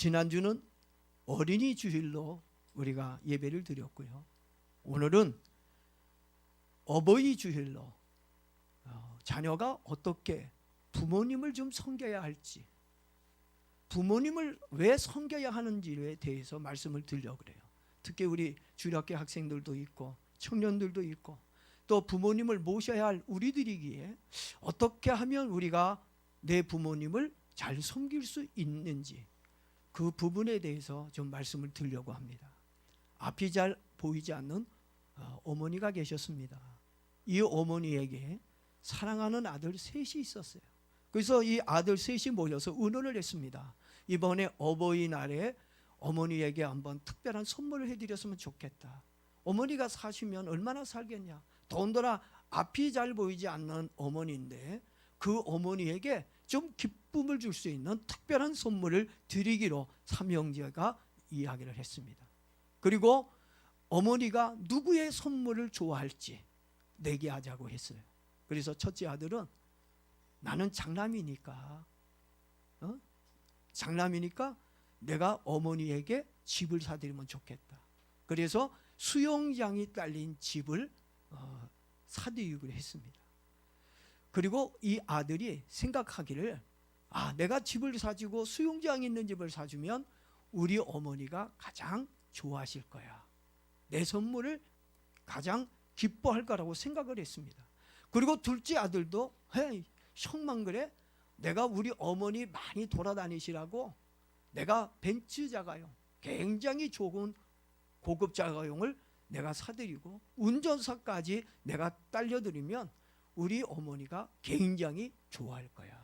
지난주는 어린이 주일로 우리가 예배를 드렸고요. 오늘은 어버이 주일로 자녀가 어떻게 부모님을 좀 섬겨야 할지, 부모님을 왜 섬겨야 하는지에 대해서 말씀을 드리려고 그래요. 특히 우리 주일학교 학생들도 있고 청년들도 있고 또 부모님을 모셔야 할 우리들이기에 어떻게 하면 우리가 내 부모님을 잘 섬길 수 있는지 그 부분에 대해서 좀 말씀을 드리려고 합니다. 앞이 잘 보이지 않는 어머니가 계셨습니다. 이 어머니에게 사랑하는 아들 셋이 있었어요. 그래서 이 아들 셋이 모여서 의논을 했습니다. 이번에 어버이날에 어머니에게 한번 특별한 선물을 해드렸으면 좋겠다. 어머니가 사시면 얼마나 살겠냐. 더군다나 앞이 잘 보이지 않는 어머니인데 그 어머니에게 좀 기쁨을 줄 수 있는 특별한 선물을 드리기로 삼형제가 이야기를 했습니다. 그리고 어머니가 누구의 선물을 좋아할지 내게 하자고 했어요. 그래서 첫째 아들은 나는 장남이니까 장남이니까 내가 어머니에게 집을 사드리면 좋겠다. 그래서 수영장이 딸린 집을 사드리기로 했습니다. 그리고 이 아들이 생각하기를 내가 집을 사주고 수영장이 있는 집을 사주면 우리 어머니가 가장 좋아하실 거야. 내 선물을 가장 기뻐할 거라고 생각을 했습니다. 그리고 둘째 아들도 형만 그래? 내가 우리 어머니 많이 돌아다니시라고 내가 벤츠 자가용, 굉장히 좋은 고급 자가용을 내가 사드리고 운전사까지 내가 딸려드리면 우리 어머니가 굉장히 좋아할 거야.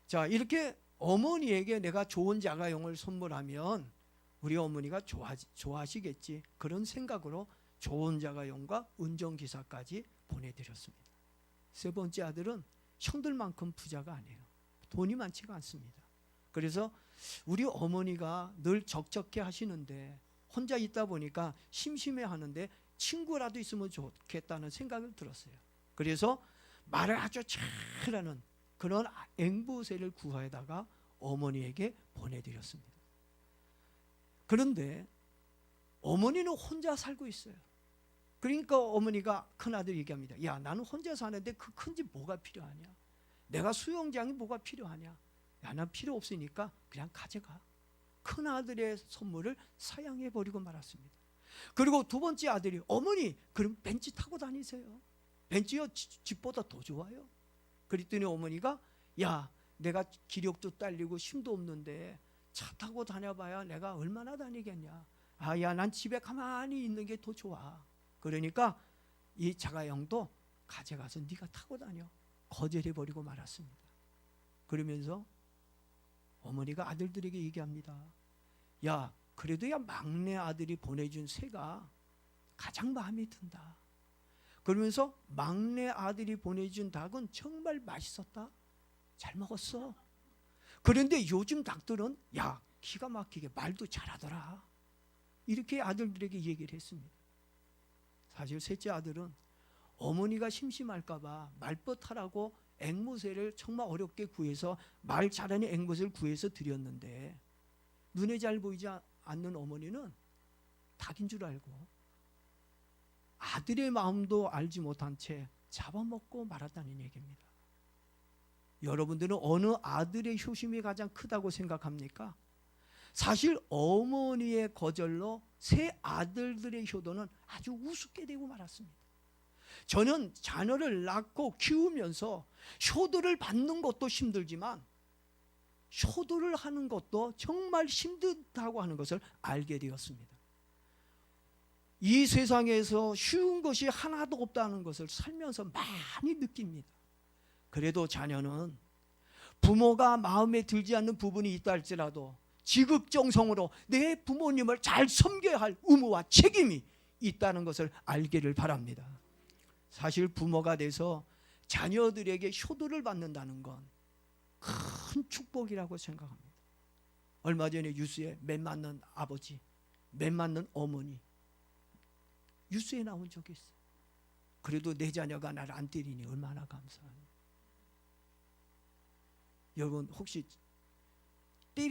자, 이렇게 어머니에게 내가 좋은 자가용을 선물하면 우리 어머니가 좋아하시겠지. 그런 생각으로 좋은 자가용과 운전기사까지 보내드렸습니다. 세 번째 아들은 형들만큼 부자가 아니에요. 돈이 많지가 않습니다. 그래서 우리 어머니가 늘 적적해 하시는데 혼자 있다 보니까 심심해 하는데 친구라도 있으면 좋겠다는 생각을 들었어요. 그래서 말을 아주 잘하는 그런 앵무새를 구해다가 어머니에게 보내드렸습니다. 그런데 어머니는 혼자 살고 있어요. 그러니까 어머니가 큰아들 얘기합니다. 야, 나는 혼자 사는데 그 큰 집 뭐가 필요하냐? 내가 수영장이 뭐가 필요하냐? 야, 난 필요 없으니까 그냥 가져가. 큰아들의 선물을 사양해버리고 말았습니다. 그리고 두 번째 아들이 어머니 그럼 벤츠 타고 다니세요. 벤츠요 집보다 더 좋아요. 그랬더니 어머니가 야, 내가 기력도 딸리고 힘도 없는데 차 타고 다녀봐야 내가 얼마나 다니겠냐. 야, 난 집에 가만히 있는 게 더 좋아. 그러니까 이 자가용도 가져가서 네가 타고 다녀. 거절해버리고 말았습니다. 그러면서 어머니가 아들들에게 얘기합니다. 야, 그래도 막내 아들이 보내준 새가 가장 마음에 든다. 그러면서 막내 아들이 보내준 닭은 정말 맛있었다. 잘 먹었어. 그런데 요즘 닭들은 기가 막히게 말도 잘하더라. 이렇게 아들들에게 얘기를 했습니다. 사실 셋째 아들은 어머니가 심심할까 봐 말벗하라고 앵무새를 정말 어렵게 구해서 말 잘하는 앵무새를 구해서 드렸는데 눈에 잘 보이지 않는 어머니는 닭인 줄 알고 아들의 마음도 알지 못한 채 잡아먹고 말았다는 얘기입니다. 여러분들은 어느 아들의 효심이 가장 크다고 생각합니까? 사실 어머니의 거절로 세 아들들의 효도는 아주 우습게 되고 말았습니다. 저는 자녀를 낳고 키우면서 효도를 받는 것도 힘들지만 효도를 하는 것도 정말 힘들다고 하는 것을 알게 되었습니다. 이 세상에서 쉬운 것이 하나도 없다는 것을 살면서 많이 느낍니다. 그래도 자녀는 부모가 마음에 들지 않는 부분이 있다 할지라도 지극정성으로 내 부모님을 잘 섬겨야 할 의무와 책임이 있다는 것을 알기를 바랍니다. 사실 부모가 돼서 자녀들에게 효도를 받는다는 건 큰 축복이라고 생각합니다. 얼마 전에 뉴스에 매 맞는 아버지, 매 맞는 어머니 뉴스에 나온 적이 있어요. 그래도 내 자녀가 나를 안 때리니 얼마나 감사하니. 여러분 혹시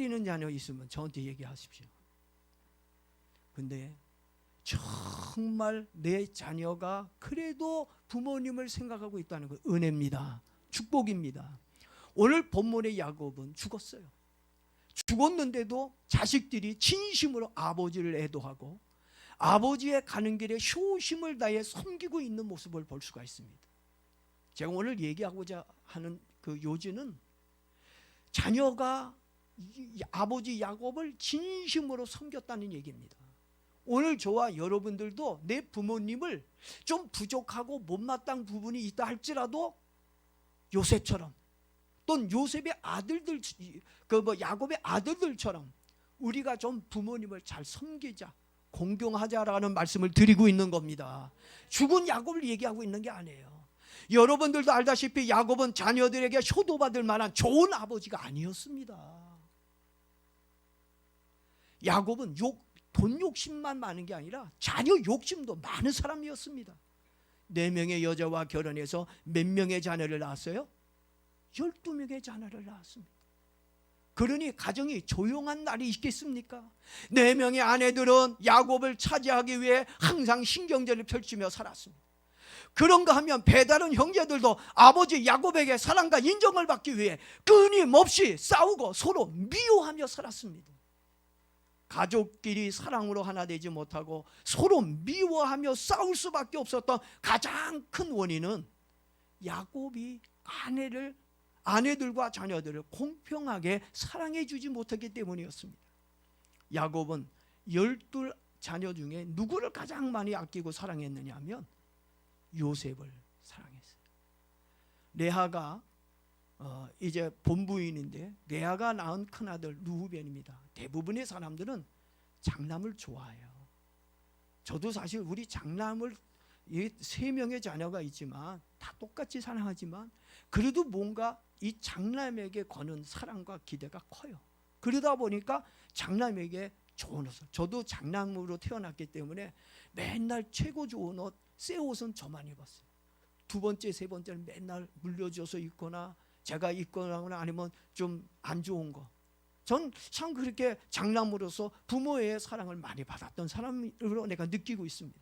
때리는 자녀 있으면 저한테 얘기하십시오. 근데 정말 내 자녀가 그래도 부모님을 생각하고 있다는 건 은혜입니다. 축복입니다. 오늘 본문의 야곱은 죽었어요. 죽었는데도 자식들이 진심으로 아버지를 애도하고 아버지의 가는 길에 효심을 다해 섬기고 있는 모습을 볼 수가 있습니다. 제가 오늘 얘기하고자 하는 그 요지는 자녀가 아버지 야곱을 진심으로 섬겼다는 얘기입니다. 오늘 저와 여러분들도 내 부모님을 좀 부족하고 못마땅 부분이 있다 할지라도 요셉처럼 또는 요셉의 아들들, 야곱의 아들들처럼 우리가 좀 부모님을 잘 섬기자, 공경하자라는 말씀을 드리고 있는 겁니다. 죽은 야곱을 얘기하고 있는 게 아니에요. 여러분들도 알다시피 야곱은 자녀들에게 효도받을 만한 좋은 아버지가 아니었습니다. 야곱은 돈 욕심만 많은 게 아니라 자녀 욕심도 많은 사람이었습니다. 4명의 여자와 결혼해서 몇 명의 자녀를 낳았어요? 12명의 자녀를 낳았습니다. 그러니 가정이 조용한 날이 있겠습니까? 4명의 아내들은 야곱을 차지하기 위해 항상 신경전을 펼치며 살았습니다. 그런가 하면 배다른 형제들도 아버지 야곱에게 사랑과 인정을 받기 위해 끊임없이 싸우고 서로 미워하며 살았습니다. 가족끼리 사랑으로 하나 되지 못하고 서로 미워하며 싸울 수밖에 없었던 가장 큰 원인은 야곱이 아내들과 자녀들을 공평하게 사랑해 주지 못했기 때문이었습니다. 야곱은 12 자녀 중에 누구를 가장 많이 아끼고 사랑했느냐 하면 요셉을 사랑했어요. 레아가 이제 본부인인데 레아가 낳은 큰아들 루벤입니다. 대부분의 사람들은 장남을 좋아해요. 저도 사실 우리 장남을 3명의 자녀가 있지만 다 똑같이 사랑하지만 그래도 뭔가 이 장남에게 거는 사랑과 기대가 커요. 그러다 보니까 장남에게 좋은 옷을, 저도 장남으로 태어났기 때문에 맨날 최고 좋은 옷, 새 옷은 저만 입었어요. 2번째, 3번째는 맨날 물려줘서 입거나 제가 입거나 아니면 좀 안 좋은 거. 전 참 그렇게 장남으로서 부모의 사랑을 많이 받았던 사람으로 내가 느끼고 있습니다.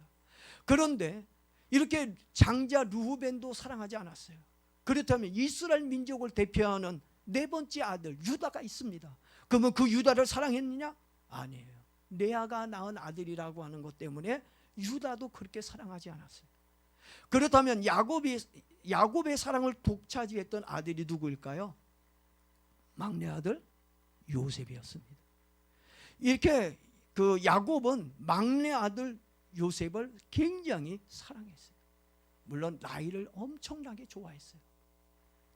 그런데 이렇게 장자 르우벤도 사랑하지 않았어요. 그렇다면 이스라엘 민족을 대표하는 4번째 아들 유다가 있습니다. 그러면 그 유다를 사랑했느냐? 아니에요. 레아가 낳은 아들이라고 하는 것 때문에 유다도 그렇게 사랑하지 않았어요. 그렇다면 야곱의 사랑을 독차지했던 아들이 누구일까요? 막내 아들 요셉이었습니다. 이렇게 그 야곱은 막내 아들 요셉을 굉장히 사랑했어요. 물론 라헬을 엄청나게 좋아했어요.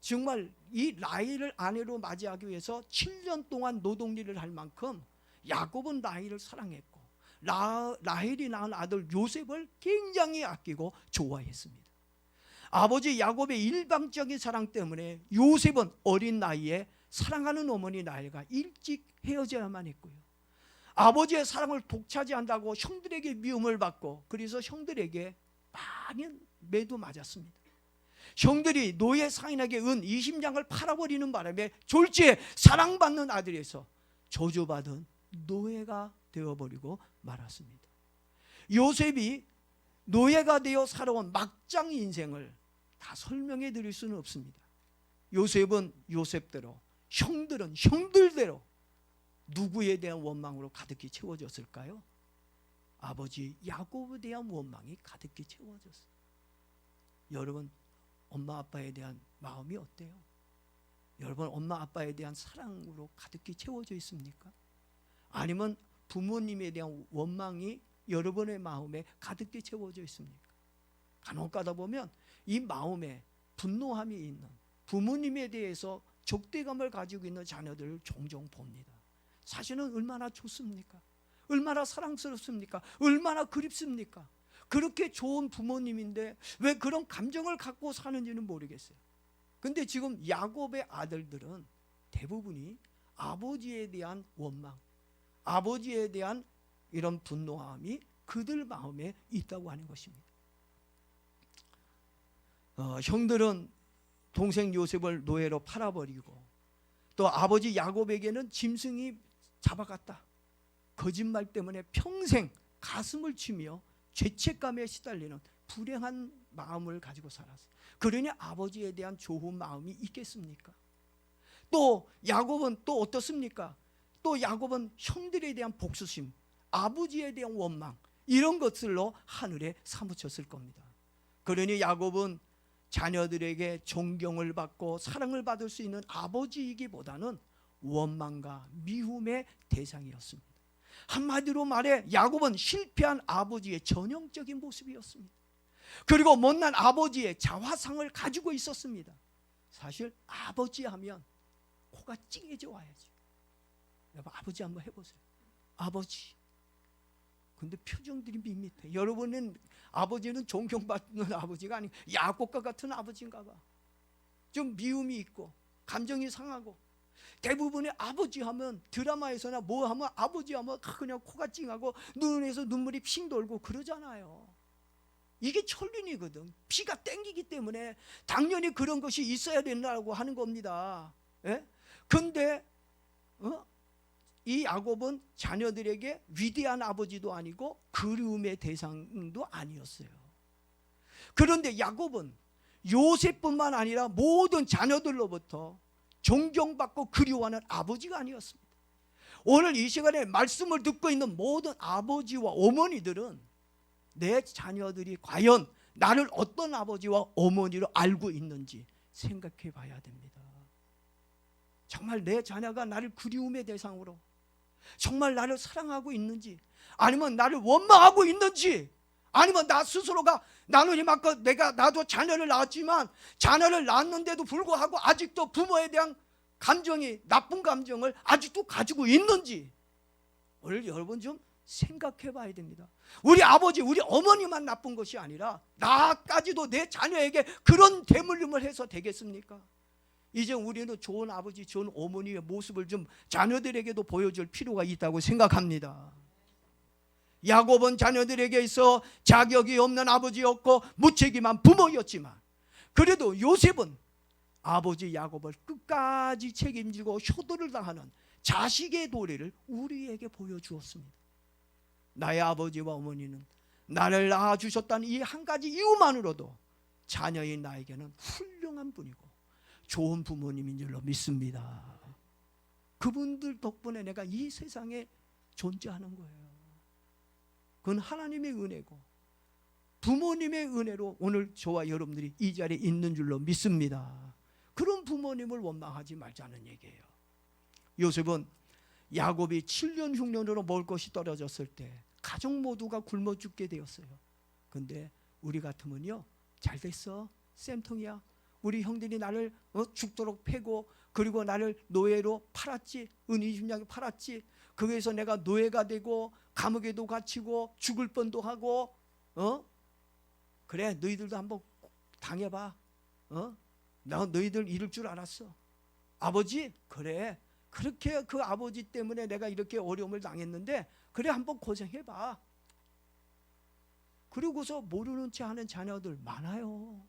정말 이 라헬을 아내로 맞이하기 위해서 7년 동안 노동일을 할 만큼 야곱은 라헬을 사랑했고 라헬이 낳은 아들 요셉을 굉장히 아끼고 좋아했습니다. 아버지 야곱의 일방적인 사랑 때문에 요셉은 어린 나이에 사랑하는 어머니 라헬과 일찍 헤어져야만 했고요. 아버지의 사랑을 독차지한다고 형들에게 미움을 받고 그래서 형들에게 많이 매도 맞았습니다. 형들이 노예 상인에게 은 20냥을 팔아버리는 바람에 졸지에 사랑받는 아들에서 저주받은 노예가 되어버리고 말았습니다. 요셉이 노예가 되어 살아온 막장 인생을 다 설명해 드릴 수는 없습니다. 요셉은 요셉대로, 형들은 형들대로 누구에 대한 원망으로 가득히 채워졌을까요? 아버지 야곱에 대한 원망이 가득히 채워졌어요. 여러분 엄마 아빠에 대한 마음이 어때요? 여러분 엄마 아빠에 대한 사랑으로 가득히 채워져 있습니까? 아니면 부모님에 대한 원망이 여러분의 마음에 가득히 채워져 있습니까? 간혹 가다 보면 이 마음에 분노함이 있는 부모님에 대해서 적대감을 가지고 있는 자녀들을 종종 봅니다. 사실은 얼마나 좋습니까? 얼마나 사랑스럽습니까? 얼마나 그립습니까? 그렇게 좋은 부모님인데 왜 그런 감정을 갖고 사는지는 모르겠어요. 근데 지금 야곱의 아들들은 대부분이 아버지에 대한 원망, 아버지에 대한 이런 분노함이 그들 마음에 있다고 하는 것입니다. 형들은 동생 요셉을 노예로 팔아버리고 또 아버지 야곱에게는 짐승이 잡아갔다. 거짓말 때문에 평생 가슴을 치며 죄책감에 시달리는 불행한 마음을 가지고 살았어요. 그러니 아버지에 대한 좋은 마음이 있겠습니까? 또 야곱은 또 어떻습니까? 또 야곱은 형들에 대한 복수심, 아버지에 대한 원망, 이런 것들로 하늘에 사무쳤을 겁니다. 그러니 야곱은 자녀들에게 존경을 받고 사랑을 받을 수 있는 아버지이기보다는 원망과 미움의 대상이었습니다. 한마디로 말해 야곱은 실패한 아버지의 전형적인 모습이었습니다. 그리고 못난 아버지의 자화상을 가지고 있었습니다. 사실 아버지 하면 코가 찡해져 와야지. 여러분 아버지 한번 해보세요. 아버지. 근데 표정들이 밋밋해. 여러분은 아버지는 존경받는 아버지가 아니고 야곱과 같은 아버지인가 봐. 좀 미움이 있고 감정이 상하고. 대부분의 아버지 하면 드라마에서나 뭐 하면 아버지 하면 그냥 코가 찡하고 눈에서 눈물이 핑 돌고 그러잖아요. 이게 천륜이거든. 피가 땡기기 때문에 당연히 그런 것이 있어야 된다고 하는 겁니다. 예? 근데 이 야곱은 자녀들에게 위대한 아버지도 아니고 그리움의 대상도 아니었어요. 그런데 야곱은 요셉뿐만 아니라 모든 자녀들로부터 존경받고 그리워하는 아버지가 아니었습니다. 오늘 이 시간에 말씀을 듣고 있는 모든 아버지와 어머니들은 내 자녀들이 과연 나를 어떤 아버지와 어머니로 알고 있는지 생각해 봐야 됩니다. 정말 내 자녀가 나를 그리움의 대상으로, 정말 나를 사랑하고 있는지, 아니면 나를 원망하고 있는지, 아니면 나 스스로가 나누님 아까 나도 자녀를 낳았지만 자녀를 낳았는데도 불구하고 아직도 부모에 대한 감정이, 나쁜 감정을 아직도 가지고 있는지 오늘 여러분 좀 생각해 봐야 됩니다. 우리 아버지, 우리 어머니만 나쁜 것이 아니라 나까지도 내 자녀에게 그런 대물림을 해서 되겠습니까? 이제 우리는 좋은 아버지, 좋은 어머니의 모습을 좀 자녀들에게도 보여줄 필요가 있다고 생각합니다. 야곱은 자녀들에게 있어 자격이 없는 아버지였고 무책임한 부모였지만 그래도 요셉은 아버지 야곱을 끝까지 책임지고 효도를 다하는 자식의 도리를 우리에게 보여주었습니다. 나의 아버지와 어머니는 나를 낳아주셨다는 이 한 가지 이유만으로도 자녀인 나에게는 훌륭한 분이고 좋은 부모님인 줄로 믿습니다. 그분들 덕분에 내가 이 세상에 존재하는 거예요. 그건 하나님의 은혜고 부모님의 은혜로 오늘 저와 여러분들이 이 자리에 있는 줄로 믿습니다. 그런 부모님을 원망하지 말자는 얘기예요. 요셉은 야곱이 7년 흉년으로 먹을 것이 떨어졌을 때 가족 모두가 굶어 죽게 되었어요. 근데 우리 같으면요, 잘 됐어, 쌤통이야, 우리 형들이 나를 죽도록 패고 그리고 나를 노예로 팔았지, 은이중량에 팔았지, 거기에서 내가 노예가 되고 감옥에도 갇히고 죽을 뻔도 하고 그래 너희들도 한번 당해봐. 나 너희들 이럴 줄 알았어. 아버지 그래 그렇게 그 아버지 때문에 내가 이렇게 어려움을 당했는데 그래 한번 고생해봐. 그러고서 모르는 채 하는 자녀들 많아요.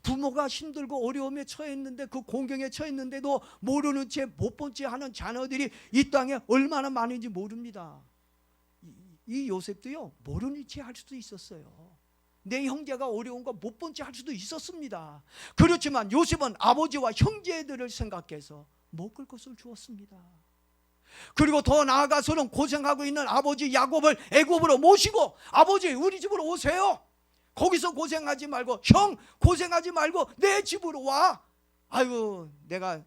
부모가 힘들고 어려움에 처했는데 그 공경에 처했는데도 모르는 채 못 본 채 하는 자녀들이 이 땅에 얼마나 많은지 모릅니다. 이 요셉도요 모르는 채 할 수도 있었어요. 내 형제가 어려운 거 못 본 채 할 수도 있었습니다. 그렇지만 요셉은 아버지와 형제들을 생각해서 먹을 것을 주었습니다. 그리고 더 나아가서는 고생하고 있는 아버지 야곱을 애굽으로 모시고 아버지 우리 집으로 오세요. 거기서 고생하지 말고 형 고생하지 말고 내 집으로 와. 아유 내가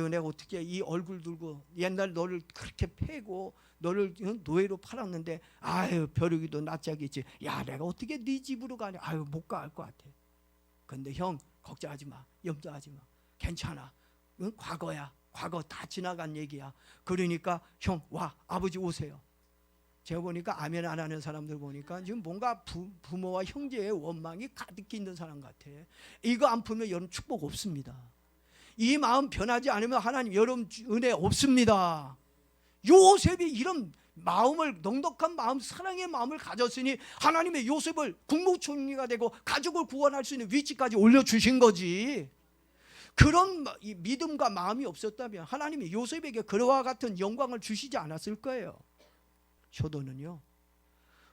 내가 어떻게 이 얼굴 들고 옛날 너를 그렇게 패고 너를 노예로 팔았는데 아유 벼룩이도 낯짝이지. 야 내가 어떻게 네 집으로 가냐. 아유 못 가 할 것 같아. 근데 형 걱정하지 마. 염려하지 마. 괜찮아. 과거야. 과거 다 지나간 얘기야. 그러니까 형 와 아버지 오세요. 제가 보니까 아멘 안 하는 사람들 보니까 지금 뭔가 부모와 형제의 원망이 가득 있는 사람 같아. 이거 안 풀면 여러분 축복 없습니다. 이 마음 변하지 않으면 하나님 여러분 은혜 없습니다. 요셉이 이런 마음을 넉넉한 마음 사랑의 마음을 가졌으니 하나님의 요셉을 국무총리가 되고 가족을 구원할 수 있는 위치까지 올려주신 거지. 그런 이 믿음과 마음이 없었다면 하나님이 요셉에게 그와 같은 영광을 주시지 않았을 거예요. 효도는요,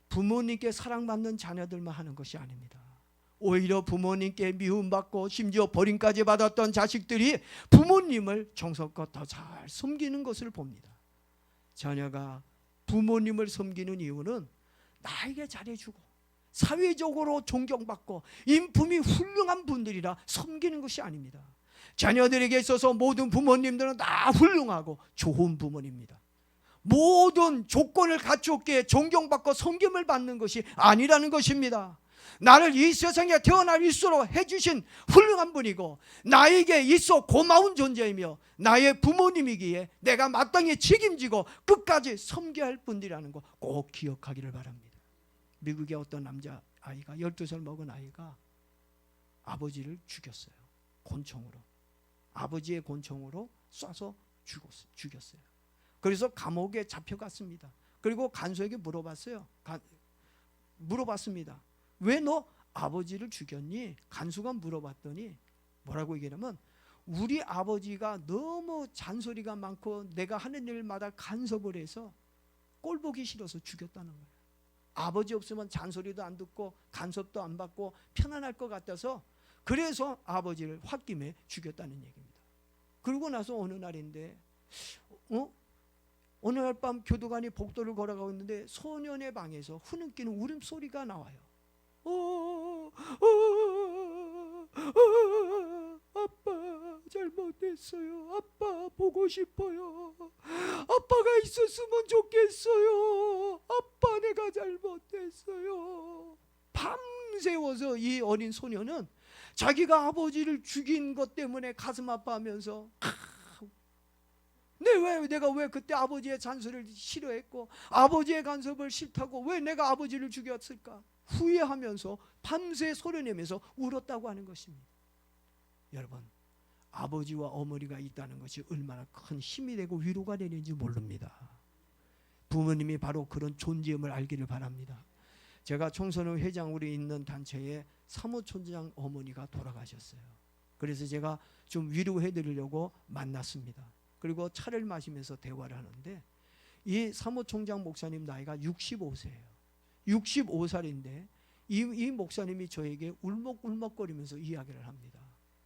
부모님께 사랑받는 자녀들만 하는 것이 아닙니다. 오히려 부모님께 미움받고 심지어 버림까지 받았던 자식들이 부모님을 정성껏 더 잘 섬기는 것을 봅니다. 자녀가 부모님을 섬기는 이유는 나에게 잘해주고 사회적으로 존경받고 인품이 훌륭한 분들이라 섬기는 것이 아닙니다. 자녀들에게 있어서 모든 부모님들은 다 훌륭하고 좋은 부모님입니다. 모든 조건을 갖추었기에 존경받고 섬김을 받는 것이 아니라는 것입니다. 나를 이 세상에 태어날 일수로 해주신 훌륭한 분이고 나에게 있어 고마운 존재이며 나의 부모님이기에 내가 마땅히 책임지고 끝까지 섬겨야 할 분들이라는 거 꼭 기억하기를 바랍니다. 미국의 어떤 남자아이가 12살 먹은 아이가 아버지를 죽였어요. 권총으로. 아버지의 권총으로 쏴서 죽였어요. 그래서 감옥에 잡혀갔습니다. 그리고 간수에게 물어봤습니다. 왜 너 아버지를 죽였니? 간수가 물어봤더니 뭐라고 얘기하냐면 우리 아버지가 너무 잔소리가 많고 내가 하는 일마다 간섭을 해서 꼴보기 싫어서 죽였다는 거예요. 아버지 없으면 잔소리도 안 듣고 간섭도 안 받고 편안할 것 같아서 그래서 아버지를 홧김에 죽였다는 얘기입니다. 그러고 나서 어느 날인데 어느 날 밤 교도관이 복도를 걸어가고 있는데 소년의 방에서 흐느끼는 울음소리가 나와요. 아빠 잘못했어요. 아빠 보고 싶어요. 아빠가 있었으면 좋겠어요. 아빠 내가 잘못했어요. 밤새워서 이 어린 소년은 자기가 아버지를 죽인 것 때문에 가슴 아파하면서 내가 왜 그때 아버지의 잔소리를 싫어했고 아버지의 간섭을 싫다고 왜 내가 아버지를 죽였을까 후회하면서 밤새 소리내면서 울었다고 하는 것입니다. 여러분, 아버지와 어머니가 있다는 것이 얼마나 큰 힘이 되고 위로가 되는지 모릅니다. 부모님이 바로 그런 존재임을 알기를 바랍니다. 제가 청소년 회장으로 있는 단체에 사무총장 어머니가 돌아가셨어요. 그래서 제가 좀 위로해 드리려고 만났습니다. 그리고 차를 마시면서 대화를 하는데 이 사무총장 목사님 나이가 65세예요. 65살인데 이 목사님이 저에게 울먹울먹거리면서 이야기를 합니다.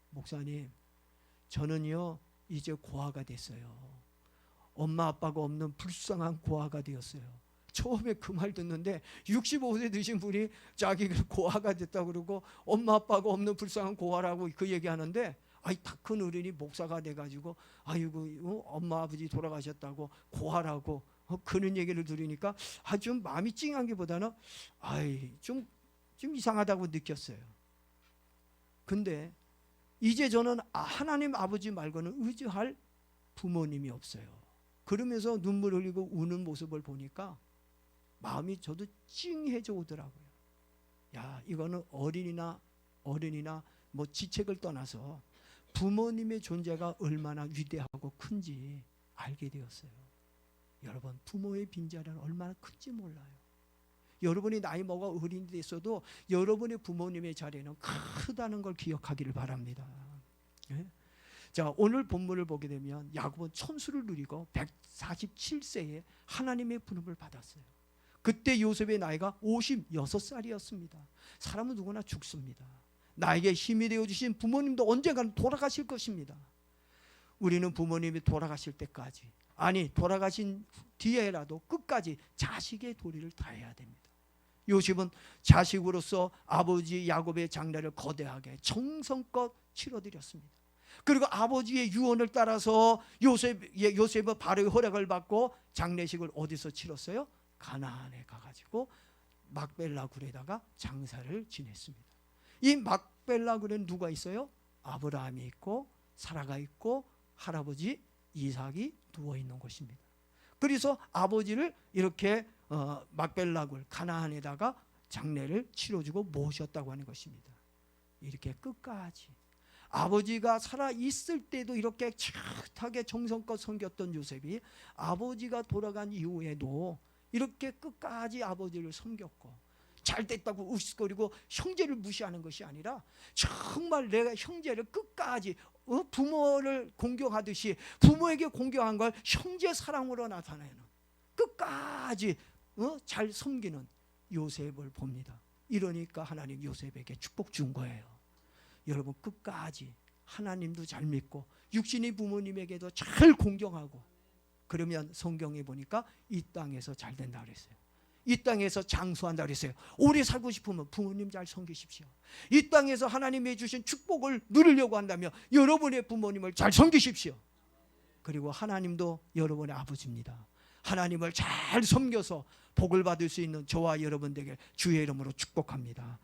목사님, 저는요 이제 고아가 됐어요. 엄마 아빠가 없는 불쌍한 고아가 되었어요. 처음에 그 말 듣는데 65세 되신 분이 자기가 고아가 됐다고 그러고 엄마 아빠가 없는 불쌍한 고아라고 그 얘기하는데 다 큰 어른이 목사가 돼가지고 아이고 엄마 아버지 돌아가셨다고 고아라고 그런 얘기를 들으니까 좀 마음이 찡한 게보다는 좀 이상하다고 느꼈어요. 근데 이제 저는 하나님 아버지 말고는 의지할 부모님이 없어요. 그러면서 눈물 흘리고 우는 모습을 보니까 마음이 저도 찡해져 오더라고요. 야, 이거는 어른이나 뭐 지책을 떠나서 부모님의 존재가 얼마나 위대하고 큰지 알게 되었어요. 여러분, 부모의 빈자리는 얼마나 큰지 몰라요. 여러분이 나이 먹어 어린이 됐어도 여러분의 부모님의 자리는 크다는 걸 기억하기를 바랍니다. 예? 자, 오늘 본문을 보게 되면 야곱은 천수를 누리고 147세에 하나님의 부름을 받았어요. 그때 요셉의 나이가 56살이었습니다. 사람은 누구나 죽습니다. 나에게 힘이 되어주신 부모님도 언젠가는 돌아가실 것입니다. 우리는 부모님이 돌아가실 때까지, 아니 돌아가신 뒤에라도 끝까지 자식의 도리를 다해야 됩니다. 요셉은 자식으로서 아버지 야곱의 장례를 거대하게 정성껏 치러드렸습니다. 그리고 아버지의 유언을 따라서 요셉은 바로의 허락을 받고 장례식을 어디서 치렀어요? 가나안에 가가지고 막벨라 굴에다가 장사를 지냈습니다. 이 막벨라 굴에는 누가 있어요? 아브라함이 있고 사라가 있고 할아버지 이삭이 누워있는 곳입니다. 그래서 아버지를 이렇게 막벨라 굴 가나안에다가 장례를 치러주고 모셨다고 하는 것입니다. 이렇게 끝까지 아버지가 살아있을 때도 이렇게 착하게 정성껏 섬겼던 요셉이 아버지가 돌아간 이후에도 이렇게 끝까지 아버지를 섬겼고 잘 됐다고 으쓱거리고 형제를 무시하는 것이 아니라 정말 내가 형제를 끝까지 부모를 공경하듯이 부모에게 공경한 걸 형제 사랑으로 나타내는, 끝까지 잘 섬기는 요셉을 봅니다. 이러니까 하나님 요셉에게 축복 준 거예요. 여러분, 끝까지 하나님도 잘 믿고 육신의 부모님에게도 잘 공경하고, 그러면 성경에 보니까 이 땅에서 잘 된다 그랬어요. 이 땅에서 장수한다 그랬어요. 오래 살고 싶으면 부모님 잘 섬기십시오. 이 땅에서 하나님이 주신 축복을 누리려고 한다면 여러분의 부모님을 잘 섬기십시오. 그리고 하나님도 여러분의 아버지입니다. 하나님을 잘 섬겨서 복을 받을 수 있는 저와 여러분 되길 주의 이름으로 축복합니다.